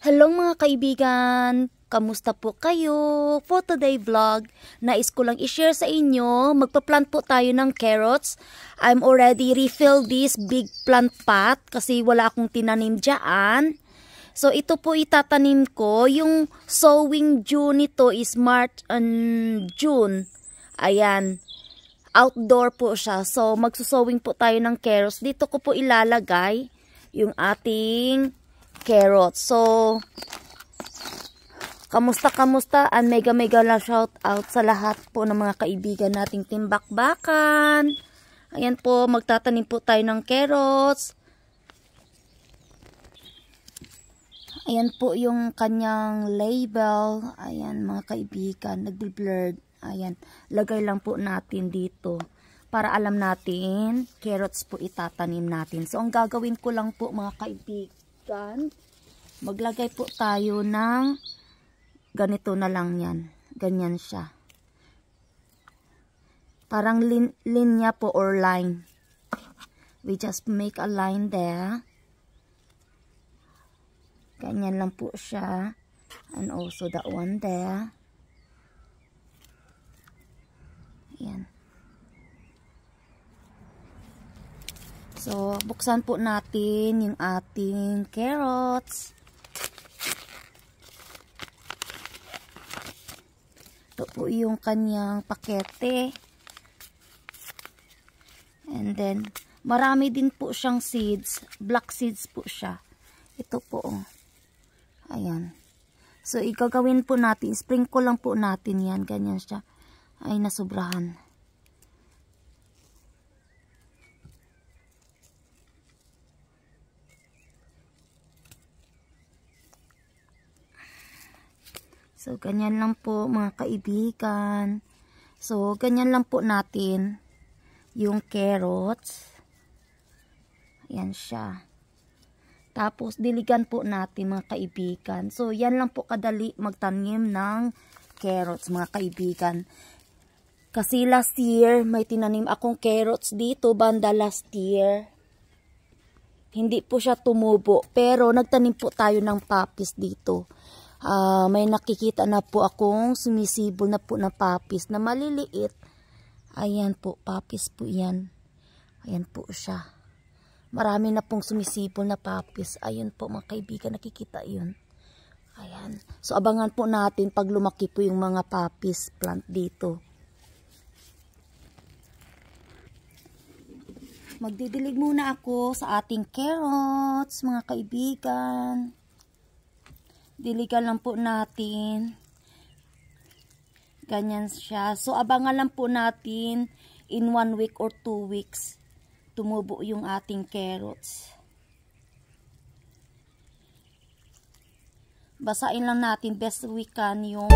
Hello mga kaibigan! Kamusta po kayo? For today vlog, nais ko lang i-share sa inyo, magpa-plant po tayo ng carrots. I'm already refilled this big plant pot kasi wala akong tinanim dyan. So ito po itatanim ko, yung sowing June nito is March and June. Ayan, outdoor po siya. So magsusowing po tayo ng carrots. Dito ko po ilalagay yung ating carrots. So, kamusta and mega lang shout out sa lahat po ng mga kaibigan nating timbakbakan. Ayan po, magtatanim po tayo ng carrots. Ayan po yung kanyang label. Ayan mga kaibigan, nagbi-blurred. Ayan, lagay lang po natin dito para alam natin carrots po itatanim natin. So, ang gagawin ko lang po mga kaibigan, maglagay po tayo ng ganito na lang yan. Ganyan siya. Parang linya po or line. We just make a line there. Ganyan lang po siya. And also that one there. Ayan. So, buksan po natin yung ating carrots. Ito po yung kanyang pakete. And then, marami din po siyang seeds. Black seeds po siya. Ito po. Ayan. So, igagawin po natin. Sprinkle lang po natin yan. Ganyan siya. Ay, nasubrahan. So, ganyan lang po mga kaibigan. So, ganyan lang po natin yung carrots. Ayan siya. Tapos, diligan po natin mga kaibigan. So, yan lang po kadali magtanim ng carrots mga kaibigan. Kasi last year, may tinanim akong carrots dito, banda last year. Hindi po siya tumubo. Pero, nagtanim po tayo ng papis dito. May nakikita na po akong sumisibol na po na papis na maliliit. Ayan po, papis po yan. Ayan po siya. Marami na pong sumisibol na papis. Ayan po mga kaibigan, nakikita yun. Ayan. So abangan po natin pag lumaki po yung mga papis plant dito. Magdidilig muna ako sa ating carrots mga kaibigan. Diligan lang po natin. Ganyan siya. So, abangan lang po natin in 1 week or 2 weeks tumubo yung ating carrots. Basain lang natin best we can yung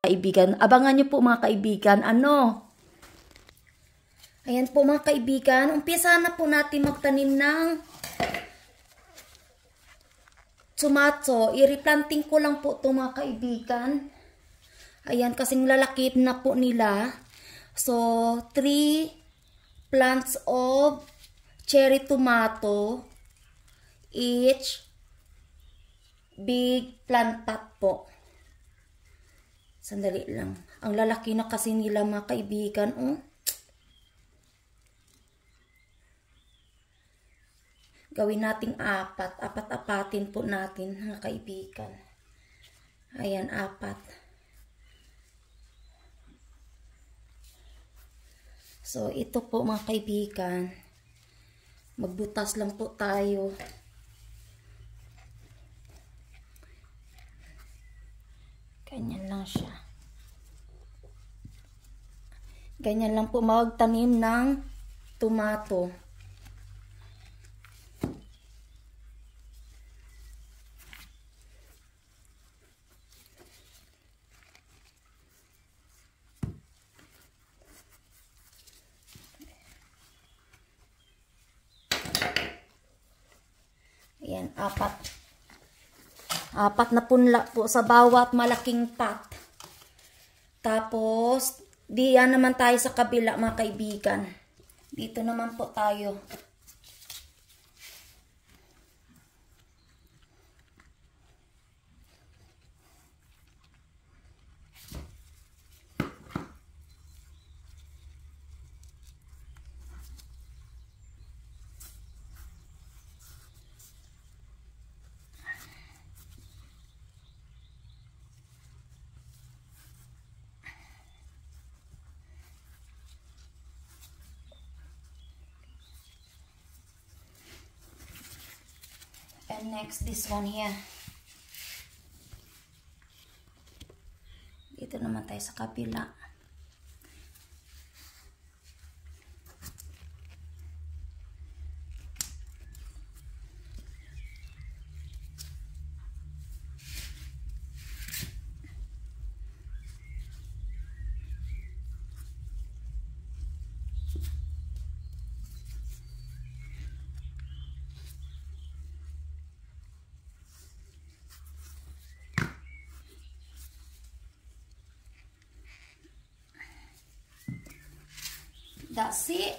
kaibigan. Abangan nyo po mga kaibigan. Ayan po mga kaibigan. Umpisa na po natin magtanim ng tomato. I-replanting ko lang po ito mga kaibigan. Ayan, kasing lalaki na po nila. So, 3 plants of cherry tomato. Each big plant pot po. Sandali lang. Ang lalaki na kasi nila mga kaibigan. Gawin nating 4. Apat-apatin po natin mga kaibigan. Ayan, 4. So, ito po mga kaibigan. Magbutas lang po tayo. Ganyan lang siya. Ganyan lang po magtanim ng tomato. Ayan, 4. 4 na punla po sa bawat malaking pot. Tapos, diyan naman tayo sa kabila mga kaibigan. Dito naman po tayo. And next, this one here. Dito naman tayo sa kabila. That's it.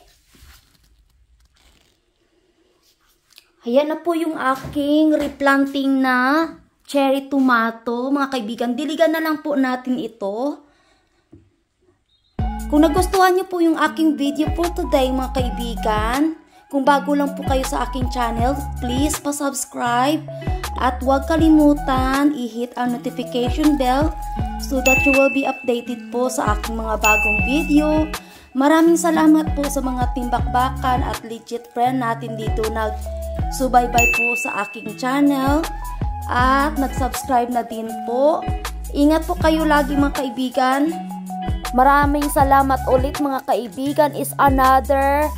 Ayan na po yung aking replanting na cherry tomato. Mga kaibigan, diligan na lang po natin ito. Kung nagustuhan niyo po yung aking video for today mga kaibigan, kung bago lang po kayo sa aking channel, please pa-subscribe at huwag kalimutan i-hit ang notification bell so that you will be updated po sa aking mga bagong video. Maraming salamat po sa mga timbakbakan at legit friend natin dito nagsubaybay po sa aking channel at nag-subscribe na din po. Ingat po kayo lagi mga kaibigan. Maraming salamat ulit mga kaibigan. Is another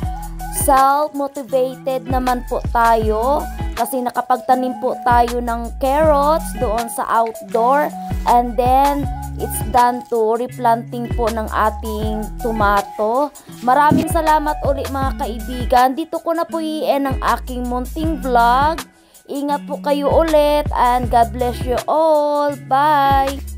self-motivated naman po tayo kasi nakapagtanim po tayo ng carrots doon sa outdoor, and then it's done to replanting po ng ating tomato. Maraming salamat ulit mga kaibigan. Dito ko na po i-end ang aking munting vlog. Ingat po kayo ulit and God bless you all. Bye!